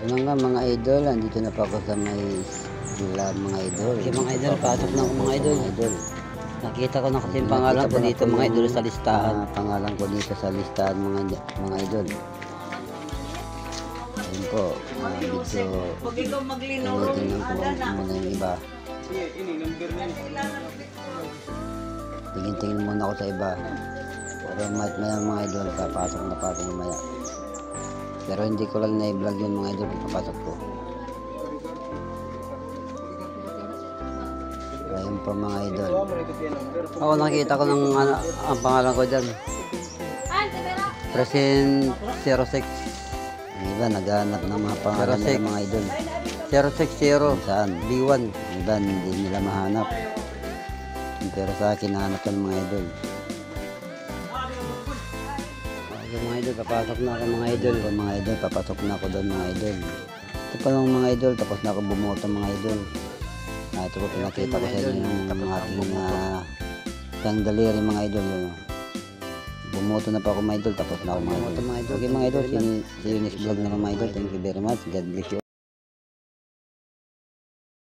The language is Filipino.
Ano nga mga idol, andito na pa ako sa may sila mga idol. Okay mga idol, pasok na ako mga idol. Nakita ko na kasi yung pangalan ko dito mga idol sa listahan. Pangalan ko dito sa listahan mga idol. Ayun po, medyo tingnan ko muna yung iba. Tingin muna ako sa iba. Pero maya mga idol, papasok na pa ako mamaya. Pero hindi ko lang na-vlog yun mga idol kung papasok ko. Ayun po mga idol. Ako nakita ko ng ang pangalan ko dyan. Present 06. Ang iba naghahanap ng mga pangalan nila mga idol. 060 Saan? B1. Ang iba hindi nila mahanap. Pero sa akin nahanap ko ng mga idol. Okay mga idol, papasok na ako mga idol. Mga idol, papasok na ako doon mga idol. Ito pa lang mga idol, tapos na ako bumuto mga idol. Ito po pinakita ko sa inyo yung ating isang daliri mga idol. Yun. Bumuto na pa ako mga idol, tapos na ako mga idol. Okay mga idol, see you next vlog na mga idol. Thank you very much. God bless you all.